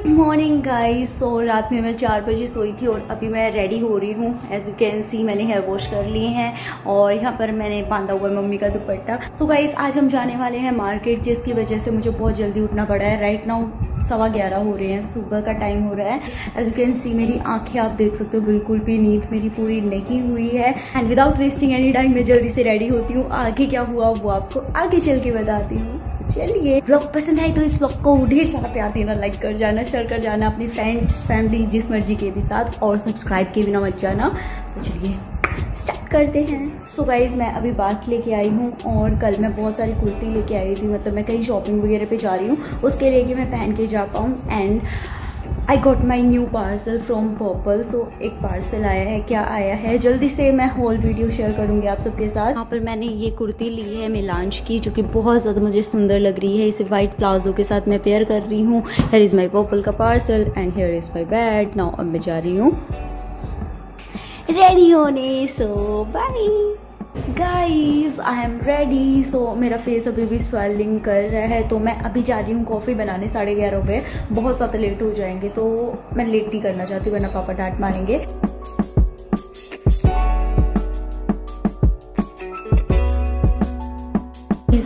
Good morning guys. सो रात में मैं 4 बजे सोई थी और अभी मैं रेडी हो रही हूँ। एज यू कैन सी मैंने हेयर वॉश कर लिए हैं और यहाँ पर मैंने बांधा हुआ है मम्मी का दुपट्टा। सो गाइस आज हम जाने वाले हैं मार्केट, जिसकी वजह से मुझे बहुत जल्दी उठना पड़ा है। राइट नाउ 11:15 हो रहे हैं, सुबह का टाइम हो रहा है। एज यू कैन सी मेरी आंखें आप देख सकते हो, बिल्कुल भी नींद मेरी पूरी नहीं हुई है। And without wasting any time मैं जल्दी से रेडी होती हूँ। आगे क्या हुआ वो आपको आगे चल के बताती हूँ। चलिए, ब्लॉग पसंद आए तो इस ब्लॉग को ढेर सारा प्यार देना, लाइक कर जाना, शेयर कर जाना अपनी फ्रेंड्स फैमिली जिस मर्जी के भी साथ, और सब्सक्राइब के बिना मत जाना। तो चलिए स्टार्ट करते हैं। सो गाइज मैं अभी बात लेके आई हूँ और कल मैं बहुत सारी कुर्ती लेके आई थी। मतलब मैं कहीं शॉपिंग वगैरह पे जा रही हूँ, उसके लिए कि मैं पहन के जा पाऊँ। And I got my new parcel from Purple. So एक पार्सल आया है, क्या आया है जल्दी से मैं होल वीडियो शेयर करूंगी आप सबके साथ। यहाँ पर मैंने ये कुर्ती ली है मिलांज की, जो कि बहुत ज़्यादा मुझे सुंदर लग रही है। इसे वाइट प्लाजो के साथ मैं पेयर कर रही हूँ। हेयर इज़ माई पर्पल का parcel and here is my bed. Now अब मैं जा रही हूँ रेडी होने। So bye guys, I am ready. So मेरा फेस अभी भी स्वेलिंग कर रहा है, तो मैं अभी जा रही हूँ कॉफ़ी बनाने। 11:30 हो गए, बहुत ज़्यादा लेट हो जाएंगे, तो मैं लेट नहीं करना चाहती वरना पापा डांट मारेंगे।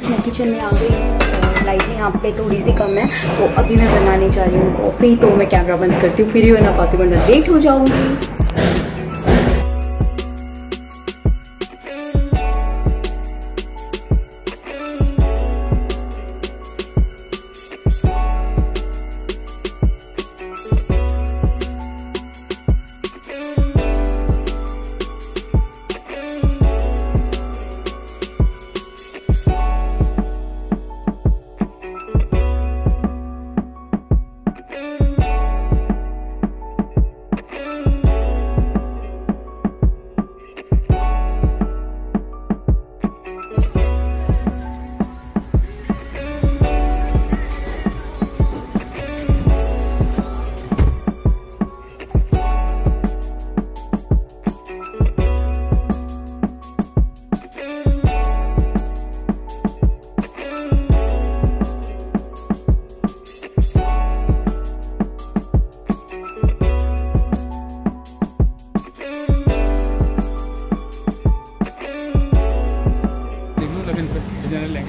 मैं किचन में आ गई हूँ, लाइट यहाँ पे थोड़ी सी कम है, तो अभी मैं बनाने जा रही हूँ कॉफ़ी। तो मैं कैमरा बंद करती हूँ, फिर ही बना पाती हूँ वरना लेट हो जाऊँगी।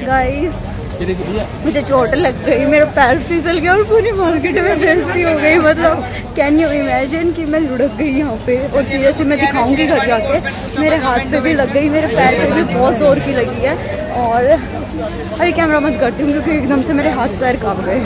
गाइस मुझे चोट लग गई, मेरा पैर फिसल गया और पूरी मार्केट में बेइज्जती हो गई। मतलब कैन यू इमेजिन कि मैं लुढ़क गई यहाँ पे। और सीरियसली मैं दिखाऊंगी घर जाके। मेरे हाथ पे भी लग गई, मेरे पैर पे भी बहुत जोर की लगी है। और अभी कैमरा बंद करती हूँ क्योंकि एकदम से मेरे हाथ पैर कांप गए।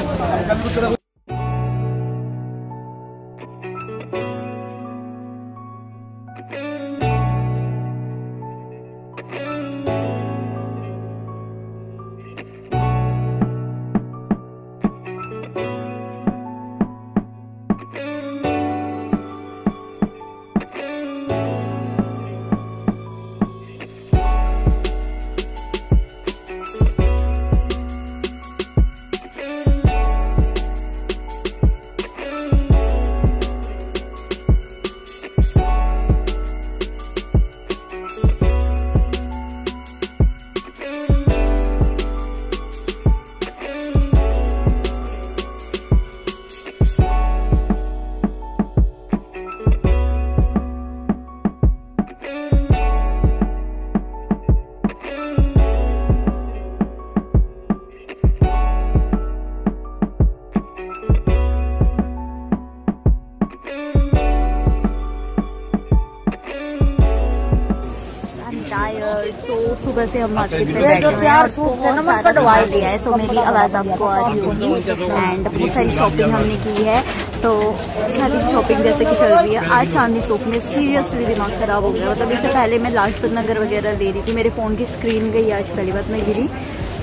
सो सुबह से हम मार्केट में बैठे हुए हैं और बहुत सारा सामान लिया है। सो मेरी आवाज़ आपको आ रही होगी। एंड बहुत सारी शॉपिंग हमने की है, तो शादी की शॉपिंग जैसे कि चल रही है। आज चांदनी चौक में सीरियसली दिमाग खराब हो गया। मतलब इससे पहले मैं लाजपत नगर वगैरह ले रही थी, मेरे फ़ोन की स्क्रीन गई आज पहली बात, मैं गिरी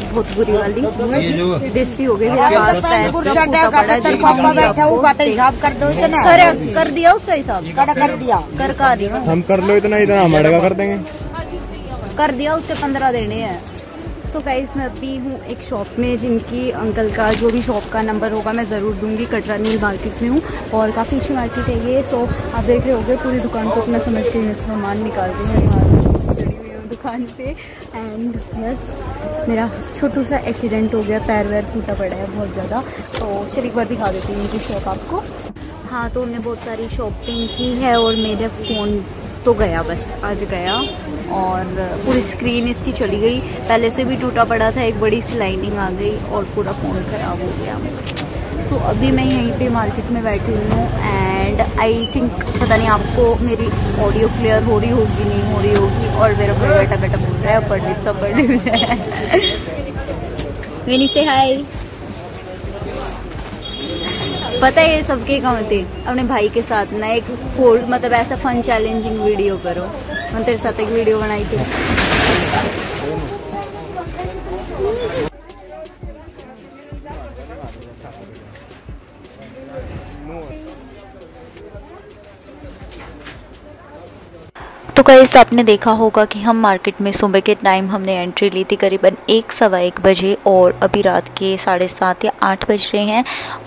बहुत बुरी वाली, बेइज्जती हो गई। मेरा हाथ पैर सब टूटा पड़ा है। कर दिया उसका हिसाब, कर दिया हम कर लो इतना हमारे कर देंगे, कर दिया उसके 15 देने हैं। सो गाइस मैं अभी हूँ एक शॉप में, जिनकी अंकल का जो भी शॉप का नंबर होगा मैं ज़रूर दूंगी। कटरा नील मार्केट में हूँ और काफ़ी अच्छी मार्केट है ये। सो आप देख रहे होंगे पूरी दुकान को अपना समझ के मैं सामान निकाल रही हूँ यहाँ से दुकान पे। एंड यस मेरा छोटू सा एक्सीडेंट हो गया, पैर वैर टूटा पड़ा है बहुत ज़्यादा। तो चलिए एक बार दिखा देती हूँ इनकी शॉप आपको। हाँ, तो उन्होंने बहुत सारी शॉपिंग की है और मेरा फ़ोन तो गया, बस आज गया और पूरी स्क्रीन इसकी चली गई। पहले से भी टूटा पड़ा था, एक बड़ी सी लाइनिंग आ गई और पूरा फ़ोन ख़राब हो गया। सो अभी मैं यहीं पे मार्केट में बैठी हुई हूँ एंड आई थिंक पता नहीं आपको मेरी ऑडियो क्लियर हो रही होगी नहीं हो रही होगी। और मेरा भाई बेटा बेटा बोल रहा है पढ़ सब पढ़ है। विनी से हाय। पता है ये सबके काम होते अपने भाई के साथ ना एक मतलब ऐसा फन चैलेंजिंग वीडियो करो। मैं तेरे साथ एक वीडियो बनाई थी। तो गाइस आपने देखा होगा कि हम मार्केट में सुबह के टाइम हमने एंट्री ली थी करीबन 1-1:15 बजे और अभी रात के 7:30 या 8 बज रहे हैं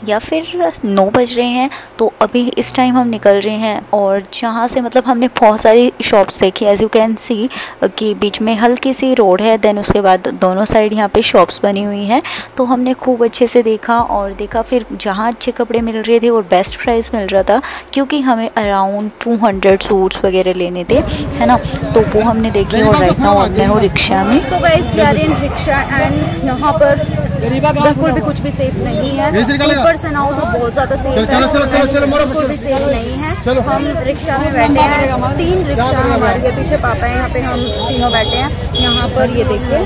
या फिर 9 बज रहे हैं। तो अभी इस टाइम हम निकल रहे हैं और जहाँ से मतलब हमने बहुत सारी शॉप्स देखी। एज यू कैन सी कि बीच में हल्की सी रोड है, देन उसके बाद दोनों साइड यहाँ पे शॉप्स बनी हुई हैं। तो हमने खूब अच्छे से देखा फिर जहाँ अच्छे कपड़े मिल रहे थे और बेस्ट प्राइस मिल रहा था, क्योंकि हमें अराउंड 200 सूट्स वगैरह लेने थे, है ना। तो वो हमने देखी और राइट नाउ मैं हूँ रिक्शा में। So guys we are in rickshaw and यहाँ पर बिल्कुल भी कुछ भी सेफ नहीं है। ऊपर से ना हो तो बहुत ज़्यादा सेफ है, बिल्कुल भी सेफ नहीं है। हम रिक्शा में बैठे हैं, 3 रिक्शा हमारे पीछे पापा है, यहाँ पे हम तीनों बैठे हैं। यहाँ पर ये देखिए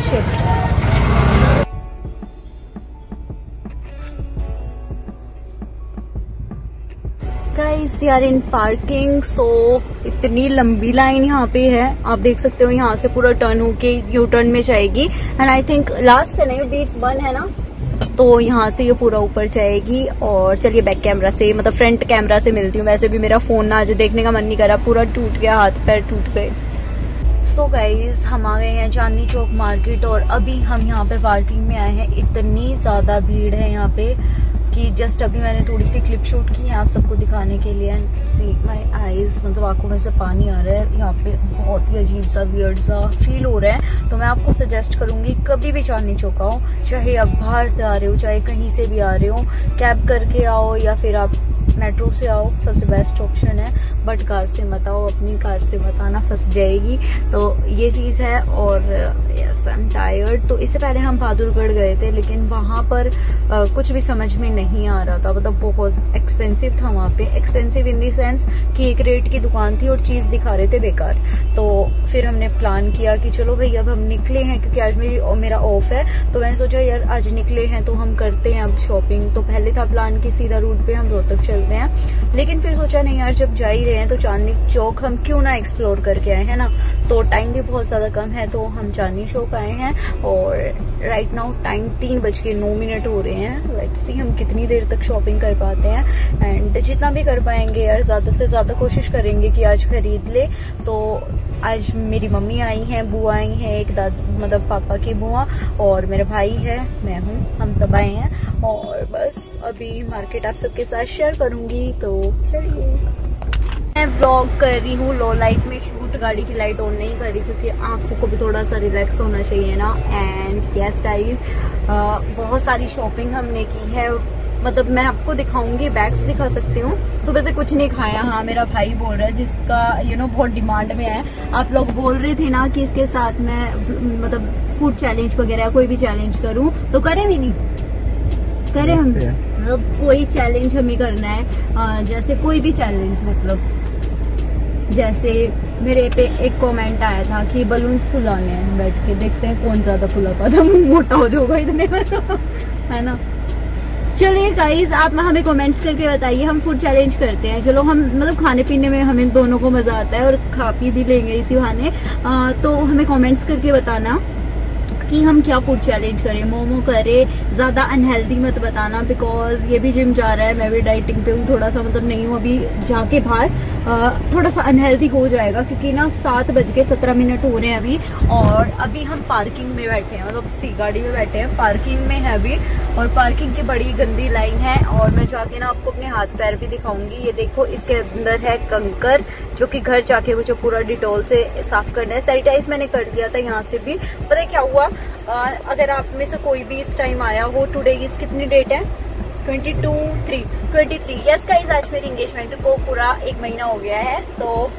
shit. Guys we are in parking. So इतनी लंबी लाइन यहाँ पे है, आप देख सकते हो। यहाँ से पूरा टर्न होके यू टर्न में जाएगी एंड आई थिंक लास्ट है ना, ये बीच 1 है ना, तो यहाँ से ये पूरा ऊपर जाएगी। और चलिए बैक कैमरा से मतलब फ्रंट कैमरा से मिलती हूँ। वैसे भी मेरा फोन ना आज देखने का मन नहीं करा, पूरा टूट गया, हाथ पैर टूट गए। सो गाइज हम आ गए हैं चांदनी चौक मार्केट और अभी हम यहाँ पे पार्किंग में आए हैं। इतनी ज्यादा भीड़ है यहाँ पे कि जस्ट अभी मैंने थोड़ी सी क्लिप शूट की है आप सबको दिखाने के लिए। सी माई आईज, मतलब आंखों में से पानी आ रहा है। यहाँ पे बहुत ही अजीब सा वियर्ड सा फील हो रहा है। तो मैं आपको सजेस्ट करूंगी कभी भी चांदनी चौक आओ, चाहे आप बाहर से आ रहे हो चाहे कहीं से भी आ रहे हो, कैब करके आओ या फिर आप मेट्रो से आओ, सबसे बेस्ट ऑप्शन है। बट कार से मत आओ, अपनी कार से मत आना, फंस जाएगी। तो ये चीज़ है। और यस आई एम टायर्ड। तो इससे पहले हम बहादुरगढ़ गए थे, लेकिन वहाँ पर कुछ भी समझ में नहीं आ रहा था, मतलब बहुत एक्सपेंसिव था वहाँ पे। एक्सपेंसिव इन दी सेंस कि एक रेट की दुकान थी और चीज़ दिखा रहे थे बेकार। तो फिर हमने प्लान किया कि चलो भाई अब हम निकले हैं, क्योंकि आज मेरा ऑफ है। तो मैंने सोचा यार आज निकले हैं तो हम करते हैं अब शॉपिंग। तो पहले था प्लान कि सीधा रूट पे हम रोहतक चलते हैं, लेकिन फिर सोचा नहीं यार जब जा ही रहे हैं तो चांदनी चौक हम क्यों ना एक्सप्लोर करके आए, है ना। तो टाइम भी बहुत ज्यादा कम है, तो हम चांदनी चौक आए हैं और राइट नाउ टाइम 3:09 हो रहे हैं। लेट्स सी हम कितनी देर तक शॉपिंग कर पाते हैं एंड जितना भी कर पाएंगे यार ज्यादा से ज्यादा कोशिश करेंगे कि आज खरीद ले। तो आज मेरी मम्मी आई हैं, बुआ आई हैं, एक मतलब पापा की बुआ और मेरा भाई है, मैं हूँ, हम सब आए हैं। और बस अभी मार्केट आप सबके साथ शेयर करूंगी। तो चलिए मैं व्लॉग कर रही हूँ लो लाइट में शूट, गाड़ी की लाइट ऑन नहीं करी क्योंकि आंखों को भी थोड़ा सा रिलैक्स होना चाहिए ना। एंड यस गाइस बहुत सारी शॉपिंग हमने की है, मतलब मैं आपको दिखाऊंगी, बैग्स दिखा सकती हूँ। सुबह से कुछ नहीं खाया। हाँ मेरा भाई बोल रहा है जिसका बहुत डिमांड में है। आप लोग बोल रहे थे ना कि इसके साथ मैं मतलब फूड चैलेंज वगैरह कोई भी चैलेंज करूँ, तो करें भी नहीं करें हम, मतलब कोई चैलेंज हमें करना है। जैसे कोई भी चैलेंज, मतलब जैसे मेरे पे एक कमेंट आया था कि बलून्स फुलाने हैं, बैठ के देखते हैं कौन ज्यादा फुला पाता, मोटा हो जाएगा इतने में तो, है ना। चलिए गाइज आप हमें कमेंट्स करके बताइए, हम फूड चैलेंज करते हैं। चलो हम मतलब खाने पीने में हमें दोनों को मजा आता है और खा पी भी लेंगे इसी बहाने। तो हमें कमेंट्स करके बताना कि हम क्या फूड चैलेंज करें, मोमो करें, ज्यादा अनहेल्दी मत बताना, बिकॉज ये भी जिम जा रहा है, मैं भी डाइटिंग पे हूँ, थोड़ा सा मतलब नहीं हूँ अभी जाके बाहर, थोड़ा सा अनहेल्दी हो जाएगा क्योंकि ना 7:17 हो रहे हैं अभी, और अभी हम पार्किंग में बैठे हैं, मतलब सी गाड़ी में बैठे हैं, पार्किंग में है अभी, और पार्किंग की बड़ी गंदी लाइन है, और मैं जाके ना आपको अपने हाथ पैर भी दिखाऊंगी। ये देखो इसके अंदर है कंकर, जो कि घर जाके मुझे पूरा डिटॉल से साफ करना है। सैनिटाइज मैंने कर दिया था यहाँ से भी। पता है क्या हुआ, अगर आप में से कोई भी इस टाइम आया हो, टुडे की कितनी डेट है, 23 यस गाइस, आज मेरी एंगेजमेंट को पूरा 1 महीना हो गया है, तो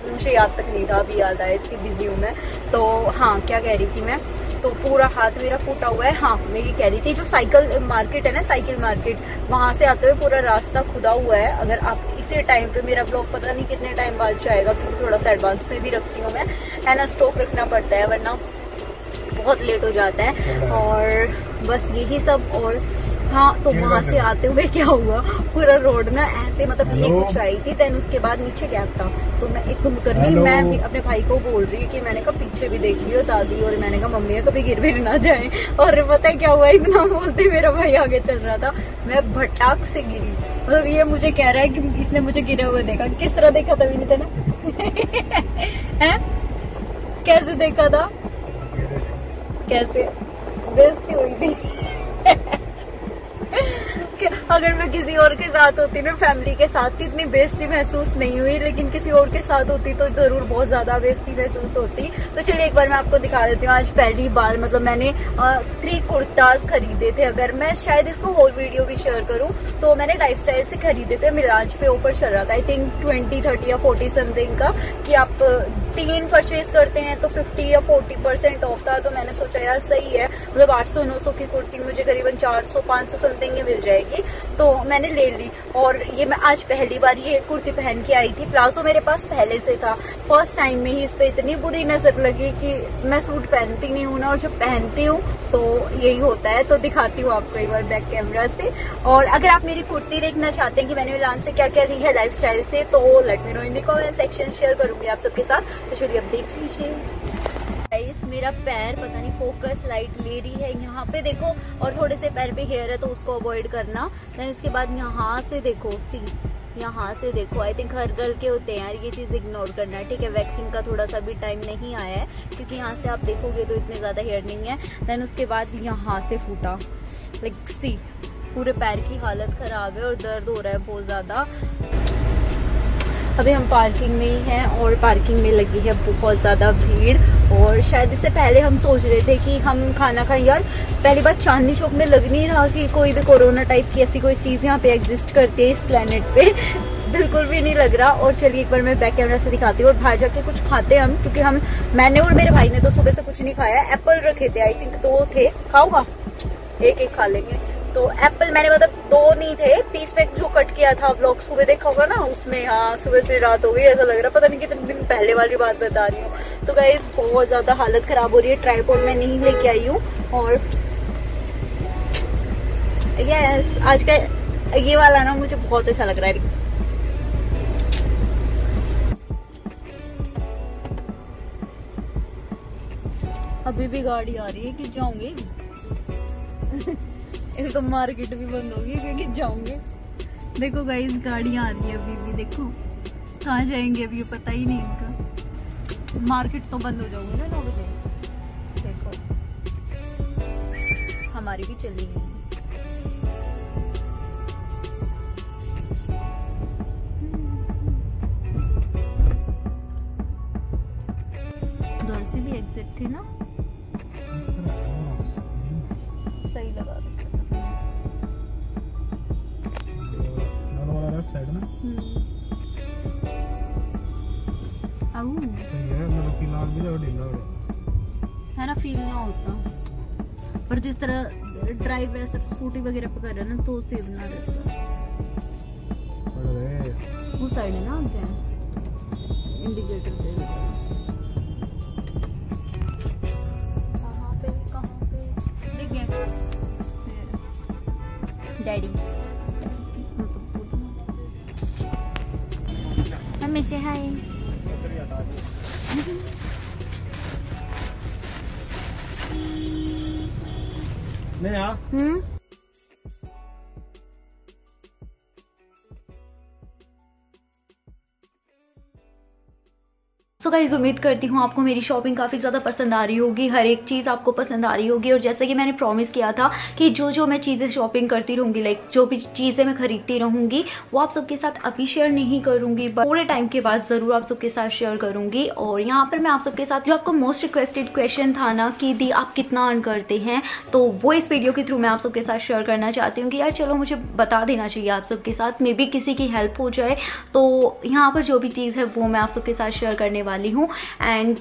मुझे याद तक नहीं था, अभी याद आया, इतनी बिजी हूँ मैं। तो हाँ, क्या कह रही थी मैं, तो पूरा हाथ मेरा फूटा हुआ है। हाँ, मैं ये कह रही थी, जो साइकिल मार्केट है ना, साइकिल मार्केट, वहां से आते हुए पूरा रास्ता खुदा हुआ है। अगर आप इसी टाइम पे, मेरा ब्लॉग पता नहीं कितने टाइम बाद जाएगा क्योंकि थोड़ा सा एडवांस में भी रखती हूँ मैं, है ना, स्टॉक रखना पड़ता है वरना बहुत लेट हो जाता है। और बस यही सब। और हाँ, तो वहां से आते हुए क्या हुआ, पूरा रोड ना ऐसे मतलब एक ऊंचाई थी, देन उसके बाद नीचे गैप था, तो मैं एकदम उतरनी, मैं भी अपने भाई को बोल रही है कि मैंने कहा पीछे भी देख लियो दादी, और मैंने कहा मम्मी कभी गिर भी ना जाए। और पता है क्या हुआ, इतना बोलते मेरा भाई आगे चल रहा था, मैं भटाक से गिरी। मतलब ये मुझे कह रहा है कि इसने मुझे गिरे हुए देखा, किस तरह देखा था विनीता ने है? कैसे देखा था, कैसे बेइज्जती हुई थी अगर मैं किसी और के साथ होती ना, फैमिली के साथ, तो इतनी बेइज्जती महसूस नहीं हुई, लेकिन किसी और के साथ होती तो जरूर बहुत ज्यादा बेइज्जती महसूस होती। तो चलिए एक बार मैं आपको दिखा देती हूँ। आज पहली बार मतलब मैंने 3 कुर्ताज खरीदे थे, अगर मैं शायद इसको होल वीडियो भी शेयर करूँ, तो मैंने लाइफस्टाइल से खरीदे थे, मिलाज पे ऑफर चल रहा था, आई थिंक 20, 30 या 40 समथिंग का, कि आप 3 परचेज करते हैं तो 50 या 40% ऑफ था। तो मैंने सोचा यार सही है, मतलब 800-900 की कुर्ती मुझे करीबन 400-500 समथिंग की मिल जाएगी, तो मैंने ले ली। और ये मैं आज पहली बार ये कुर्ती पहन के आई थी, प्लाजो मेरे पास पहले से था, फर्स्ट टाइम में ही इस पे इतनी बुरी नजर लगी कि मैं सूट पहनती नहीं हूँ ना, और जब पहनती हूँ तो यही होता है। तो दिखाती हूँ आपको एक बार बैक कैमरा से। और अगर आप मेरी कुर्ती देखना चाहते हैं कि मैंने मिलान से क्या क्या ली है लाइफस्टाइल से, तो let me know in the comment section, share करूंगी आप सबके साथ। तो चलिए अब देख लीजिए। गाइस मेरा पैर पता नहीं फोकस लाइट ले रही है, यहाँ पे देखो, और थोड़े से पैर पे हेयर है तो उसको अवॉइड करना। देन इसके बाद यहाँ से देखो, सी यहाँ से देखो, आई थिंक हर गर्ल के होते हैं यार, ये चीज इग्नोर करना है, ठीक है। वैक्सिंग का थोड़ा सा भी टाइम नहीं आया है, क्योंकि यहाँ से आप देखोगे तो इतने ज्यादा हेयर नहीं है। देन उसके बाद यहाँ से फूटा, लाइक सी, पूरे पैर की हालत खराब है और दर्द हो रहा है बहुत ज्यादा। अभी हम पार्किंग में ही हैं और पार्किंग में लगी है बहुत ज़्यादा भीड़, और शायद इससे पहले हम सोच रहे थे कि हम खाना खाएं। यार पहली बात, चांदनी चौक में लग नहीं रहा कि कोई भी कोरोना टाइप की ऐसी कोई चीज़ यहाँ पे एग्जिस्ट करती है इस प्लेनेट पे, बिल्कुल भी नहीं लग रहा। और चलिए एक बार मैं बैक कैमरा से दिखाती हूँ, और बाहर जाके कुछ खाते हैं हम, क्योंकि मैंने और मेरे भाई ने तो सुबह से कुछ नहीं खाया। एप्पल रखे थे, आई थिंक 2 थे, खाऊंगा एक खा लेंगे। तो एप्पल मैंने मतलब 2 नहीं थे, 30 पे जो कट किया था, व्लॉग सुबह देखा होगा ना उसमें। हाँ, सुबह से रात हो गई ऐसा लग रहा, पता नहीं कितने दिन पहले वाली बात बता रही हूँ। तो गाइस बहुत ज्यादा हालत खराब हो रही है, ट्राइपॉड मैं नहीं लेके आई हूँ। और यस, आज का ये वाला ना मुझे बहुत अच्छा लग रहा है। अभी भी गाड़ी आ रही है कि जाऊंगी एक तो मार्केट भी बंद होगी क्योंकि जाऊंगे। देखो गाइस गाड़ियां आ रही है अभी भी, देखो कहाँ जाएंगे अभी ये पता ही नहीं इनका। मार्केट तो बंद हो जाऊंगी ना 9 बजे। देखो हमारी भी चली गई। उधर से भी एग्जिट थी ना, सही लगा साइड में। है ना, फील ना होता, पर जिस तरह ड्राइव ऐसा स्कूटी वगैरह पे कर रहे हैं ना तो सेव ना रहता। वो साइड है ना, क्या इंडिकेटर पे कहाँ पे दिख गया डैडी। मम्मी से हाय। सो गाइस, उम्मीद करती हूँ आपको मेरी शॉपिंग काफ़ी ज़्यादा पसंद आ रही होगी, हर एक चीज़ आपको पसंद आ रही होगी। और जैसे कि मैंने प्रॉमिस किया था कि जो मैं चीज़ें शॉपिंग करती रहूँगी, लाइक जो भी चीज़ें मैं खरीदती रहूँगी, वो आप सबके साथ अभी शेयर नहीं करूँगी, बट थोड़े टाइम के बाद ज़रूर आप सबके साथ शेयर करूँगी। और यहाँ पर मैं आप सबके साथ, जो आपको मोस्ट रिक्वेस्टेड क्वेश्चन था ना कि दी आप कितना अर्न करते हैं, तो वो इस वीडियो के थ्रू मैं आप सबके साथ शेयर करना चाहती हूँ कि यार चलो मुझे बता देना चाहिए आप सबके साथ, मे बी किसी की हेल्प हो जाए। तो यहाँ पर जो भी चीज़ है वो मैं आप सबके साथ शेयर करने वाली हूँ। एंड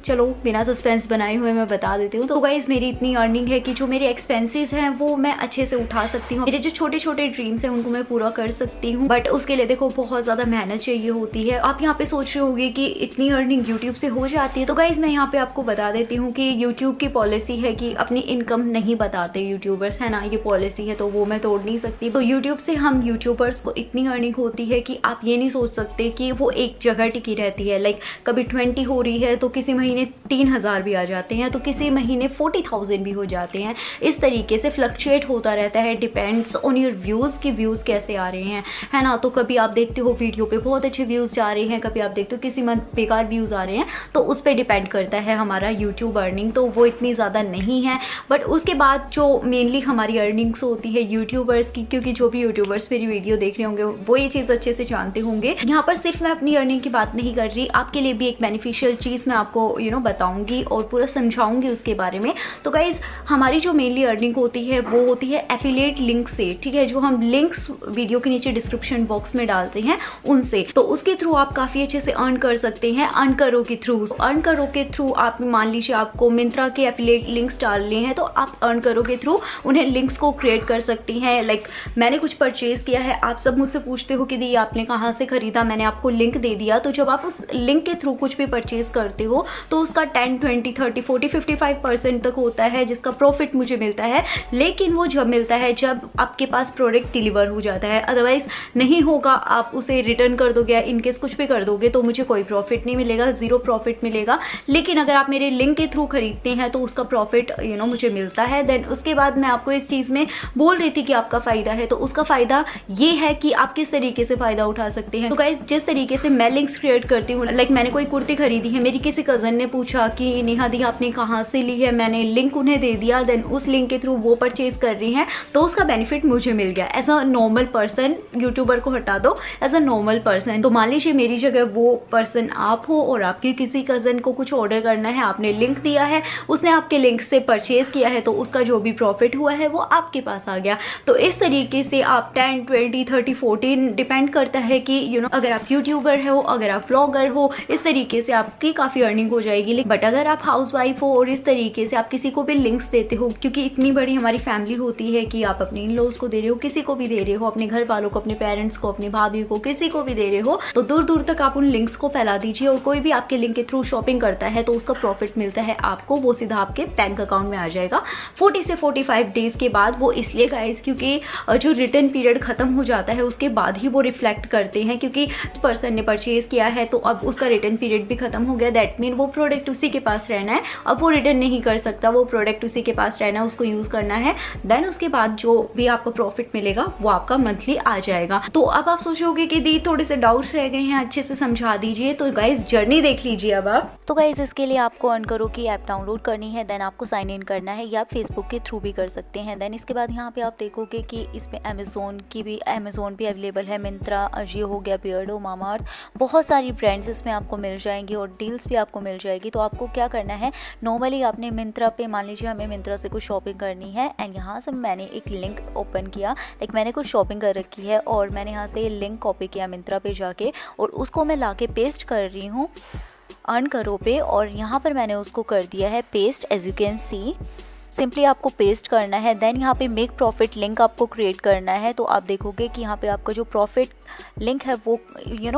चलो बिना सस्पेंस बनाए हुए मैं बता देती हूँ। तो गाइज, मेरी इतनी अर्निंग है कि जो मेरे एक्सपेंसेस हैं वो मैं अच्छे से उठा सकती हूँ, मेरे जो छोटे छोटे ड्रीम्स हैं उनको मैं पूरा कर सकती हूँ। बट उसके लिए देखो बहुत ज़्यादा मेहनत चाहिए होती है। आप यहाँ पे सोच रहे होंगे कि इतनी अर्निंग यूट्यूब से हो जाती है, तो गाइज मैं यहाँ पे आपको बता देती हूँ कि यूट्यूब की पॉलिसी है कि अपनी इनकम नहीं बताते यूट्यूबर्स, है ना, ये पॉलिसी है तो वो मैं तोड़ नहीं सकती। तो यूट्यूब से हम यूट्यूबर्स को इतनी अर्निंग होती है कि आप ये नहीं सोच सकते कि वो एक जगह टिकी रहती है। लाइक कभी 20 हो रही है तो किसी महीने 3000 भी आ जाते हैं, तो किसी महीने 40,000 भी हो जाते हैं। इस तरीके से फ्लक्चुएट होता रहता है, डिपेंड्स ऑन योर व्यूज़ कि व्यूज़ कैसे आ रहे हैं, है ना। तो कभी आप देखते हो वीडियो पे बहुत अच्छे व्यूज़ जा रहे हैं, कभी आप देखते हो किसी मंथ बेकार व्यूज़ आ रहे हैं, तो उस पर डिपेंड करता है हमारा यूट्यूब अर्निंग। तो वो इतनी ज़्यादा नहीं है, बट उसके बाद जो मेनली हमारी अर्निंग्स होती है यूट्यूबर्स की, क्योंकि जो भी यूट्यूबर्स मेरी वीडियो देख रहे होंगे वो ये चीज़ अच्छे से जानते होंगे। यहाँ पर सिर्फ मैं अपनी अर्निंग की बात नहीं कर रही, आपके लिए भी एक बेनिफिशियल चीज़ मैं आपको बताऊंगी और पूरा समझाऊंगी उसके बारे में। तो गाइज, हमारी जो मेनली अर्निंग होती है वो होती है एफिलिएट लिंक से, ठीक है, जो हम लिंक्स वीडियो के नीचे डिस्क्रिप्शन बॉक्स में डालते हैं उनसे। तो उसके थ्रू आप काफ़ी अच्छे से अर्न कर सकते हैं। अर्न करो के थ्रू आप मान लीजिए आपको मिंत्रा के एफिलिएट लिंक्स डालने हैं, तो आप अर्न करो के थ्रू उन्हें लिंक्स को क्रिएट कर सकती हैं। लाइक मैंने कुछ परचेज किया है, आप सब मुझसे पूछते हो कि दी आपने कहाँ से खरीदा, मैंने आपको लिंक दे दिया। तो जब आप उस लिंक के थ्रू कुछ भी परचेज करते हो तो उसका 10, 20, 30, 40, 55% तक होता है जिसका प्रॉफिट मुझे मिलता है। लेकिन वो जब मिलता है जब आपके पास प्रोडक्ट डिलीवर हो जाता है, अदरवाइज नहीं होगा, आप उसे रिटर्न कर दोगे, इनकेस कुछ भी कर दोगे तो मुझे कोई प्रॉफिट नहीं मिलेगा, जीरो प्रॉफिट मिलेगा। लेकिन अगर आप मेरे लिंक के थ्रू खरीदते हैं तो उसका प्रॉफिट मुझे मिलता है। देन उसके बाद मैं आपको इस चीज़ में बोल रही थी कि आपका फ़ायदा है, तो उसका फ़ायदा ये है कि आप किस तरीके से फ़ायदा उठा सकते हैं। तो गाइस, जिस तरीके से मैं लिंक्स क्रिएट करती हूँ, लाइक मैंने कोई कुर्ती खरीदी है, मेरी किसी कज़न ने पूछा कि नेहा दी आपने कहाँ से ली है, मैंने लिंक उन्हें दे दिया, देन उस लिंक के थ्रू वो परचेज कर रही हैं, तो उसका बेनिफिट मुझे मिल गया as a normal person. YouTuber को हटा दो, एज अ नॉर्मल पर्सन। तो मान लीजिए मेरी जगह वो पर्सन आप हो और आपके किसी कज़न को कुछ ऑर्डर करना है, आपने लिंक दिया है, उसने आपके लिंक से परचेज किया है, तो उसका जो भी प्रॉफिट हुआ है वो आपके पास आ गया। तो इस तरीके से आप 10, 20, 30, 40 डिपेंड करता है कि अगर आप यूट्यूबर हो, अगर आप व्लॉगर हो, इस तरीके से आपकी काफ़ी अर्निंग हो जाएगी। बट अगर आप हाउसवाइफ हो और इस तरीके से आप किसी को भी लिंक्स देते हो, क्योंकि इतनी बड़ी हमारी फैमिली होती है कि आप अपने इन लॉज को दे रहे हो, किसी को भी दे रहे हो, अपने घर वालों को, अपने पेरेंट्स को, अपनी भाभी को, किसी को भी दे रहे हो, तो दूर दूर तक आप उन लिंक्स को फैला दीजिए। और कोई भी आपके लिंक के थ्रू शॉपिंग करता है तो उसका प्रॉफिट मिलता है आपको, वो सीधा आपके बैंक अकाउंट में आ जाएगा 40 से 45 डेज के बाद। वो इसलिए गाइस क्योंकि जो रिटर्न पीरियड खत्म हो जाता है उसके बाद ही वो रिफ्लेक्ट करते हैं, क्योंकि पर्सन ने परचेज किया है तो अब उसका रिटर्न पीरियड भी खत्म हो गया, दैट मीन वो प्रोडक्ट उसी के पास रहना है, अब वो रिटर्न नहीं कर सकता, वो प्रोडक्ट उसी के पास रहना है, उसको यूज करना है। देन उसके बाद जो भी आपको प्रॉफिट मिलेगा वो आपका मंथली आ जाएगा। तो अब आप सोचोगे कि दी थोड़े से डाउट्स रह गए हैं, अच्छे से समझा दीजिए। तो गाइस जर्नी देख लीजिए अब आप। तो गाइस इसके लिए आपको अर्न करो की ऐप डाउनलोड करनी है, देन आपको साइन इन करना है, या आप फेसबुक के थ्रू भी कर सकते हैं। देन इसके बाद यहाँ पे आप देखोगे कि इसमें अमेजोन भी अवेलेबल है, मिंत्रा, अजियो हो गया, बियर्डो, मामाअर्थ, बहुत सारी ब्रांड्स इसमें आपको मिल जाएंगी और डील्स भी आपको मिल जाएगी। तो आपको क्या करना है, नॉर्मली आपने मिंत्रा पे, मान लीजिए हमें मिंत्रा से कुछ शॉपिंग करनी है एंड यहाँ से मैंने एक लिंक ओपन किया, लाइक मैंने कुछ शॉपिंग कर रखी है और मैंने यहाँ से लिंक कॉपी किया मिंत्रा पे जाके और उसको मैं लाके पेस्ट कर रही हूँ अर्न करो पे, और यहाँ पर मैंने उसको कर दिया है paste, as you can see. Simply आपको पेस्ट करना है। देन यहाँ पे मेक प्रॉफिट लिंक आपको क्रिएट करना है। तो आप देखोगे कि यहाँ पे आपका जो प्रॉफिट लिंक है वो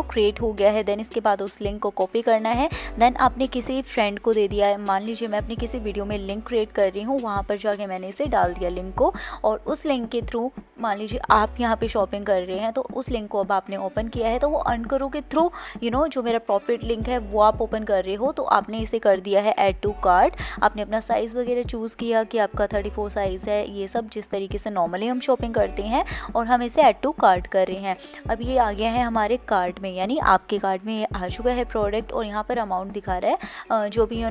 क्रिएट हो गया है। देन इसके बाद उस लिंक को कॉपी करना है, देन आपने किसी फ्रेंड को दे दिया है। मान लीजिए मैं अपनी किसी वीडियो में लिंक क्रिएट कर रही हूँ, वहाँ पर जाके मैंने इसे डाल दिया लिंक को, और उस लिंक के थ्रू मान लीजिए आप यहाँ पे शॉपिंग कर रहे हैं तो उस लिंक को अब आपने ओपन किया है, तो वो अर्न करो के थ्रू जो मेरा प्रॉफिट लिंक है वो आप ओपन कर रहे हो, तो आपने इसे कर दिया है ऐड टू कार्ट। आपने अपना साइज़ वगैरह चूज़ किया गया कि आपका 34 साइज़ है, ये सब जिस तरीके से नॉर्मली हम शॉपिंग करते हैं, और हम इसे ऐड टू कार्ट कर रहे हैं। अब ये आ गया है हमारे कार्ट में, यानी आपके कार्ट में ये आ चुका है प्रोडक्ट, और यहाँ पर अमाउंट दिखा रहा है जो भी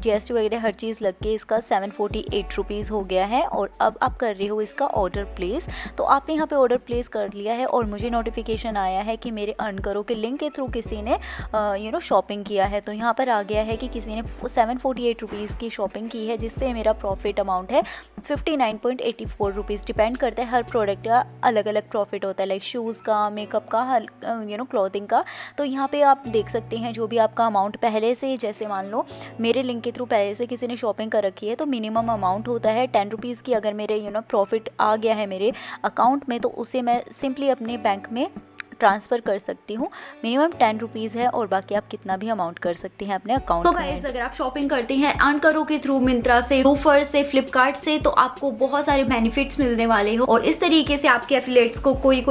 GST वगैरह हर चीज़ लग के इसका 748 रुपीज़ हो गया है। और अब आप कर रहे हो इसका ऑर्डर प्लेस। तो आपने यहाँ पे ऑर्डर प्लेस कर लिया है और मुझे नोटिफिकेशन आया है कि मेरे अर्न करो के लिंक के थ्रू किसी ने शॉपिंग किया है। तो यहाँ पर आ गया है कि किसी ने 748 रुपीज़ की शॉपिंग की है, जिस पे मेरा प्रॉफिट अमाउंट है 59.84 रुपीज़। डिपेंड करता है, हर प्रोडक्ट का अलग अलग प्रॉफिट होता है, लाइक शूज़ का, मेकअप का, क्लॉथिंग का। तो यहाँ पे आप देख सकते हैं जो भी आपका अमाउंट पहले से, जैसे मान लो मेरे लिंक के थ्रू पहले से किसी ने शॉपिंग कर रखी है, तो मिनिमम अमाउंट होता है 10 रुपीज़ की। अगर मेरे प्रॉफिट आ गया है मेरे अकाउंट में, तो उसे मैं सिंपली अपने बैंक में ट्रांसफ़र कर सकती हूँ। मिनिमम 10 रुपीज़ है, और बाकी आप कितना भी अमाउंट कर सकते हैं अपने अकाउंट में। तो गाइस, अगर आप शॉपिंग करते हैं अर्न करो के थ्रू, मिंत्रा से, रूफर से, फ्लिपकार्ट से, तो आपको बहुत सारे बेनिफिट्स मिलने वाले हो। और इस तरीके से आपके एफिलिएट्स को कोई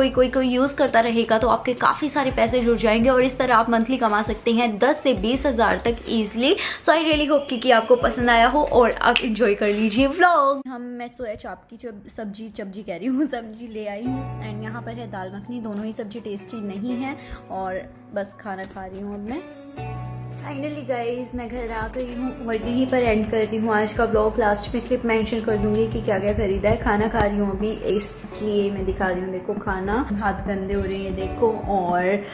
यूज़ करता रहेगा, तो आपके काफ़ी सारे पैसे जुड़ जाएंगे, और इस तरह आप मंथली कमा सकते हैं 10 से 20 हज़ार तक easily. So I really hope कि आपको पसंद आया हो और आप इंजॉय कर लीजिए व्लॉग। मैं सोया चाप की सब्जी कह रही हूँ, सब्जी ले आई हूँ, एंड यहाँ पर है दाल मखनी। दोनों ही सब्जी टेस्टी नहीं है, और बस खाना खा रही हूँ अब मैं। फाइनली गाइज, मैं घर आ गई हूँ और यहीं पर एंड कर रही हूँ आज का ब्लॉग। लास्ट में क्लिप मेंशन कर दूंगी कि क्या क्या खरीदा है। खाना खा रही हूँ अभी, इसलिए मैं दिखा रही हूँ। देखो खाना, हाथ गंदे हो रहे हैं देखो। और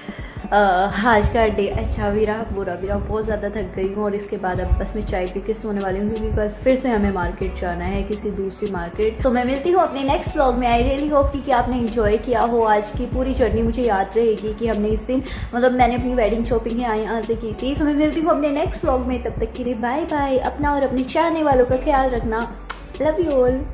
आज का डे अच्छा भी रहा, बुरा भी रहा। बहुत ज़्यादा थक गई हूँ, और इसके बाद अब बस मैं चाय पी के सोने वाली हूँ, क्योंकि कल फिर से हमें मार्केट जाना है, किसी दूसरी मार्केट। तो मैं मिलती हूँ अपने नेक्स्ट ब्लॉग में। आई रियली होप कि आपने एंजॉय किया हो आज की पूरी जर्नी। मुझे याद रहेगी कि हमने इस दिन, मतलब मैंने अपनी वेडिंग शॉपिंग यहाँ से की थी। तो मैं मिलती हूँ अपने नेक्स्ट ब्लॉग में, तब तक के लिए बाय बाय। अपना और अपने चाहने वालों का ख्याल रखना। Love you all.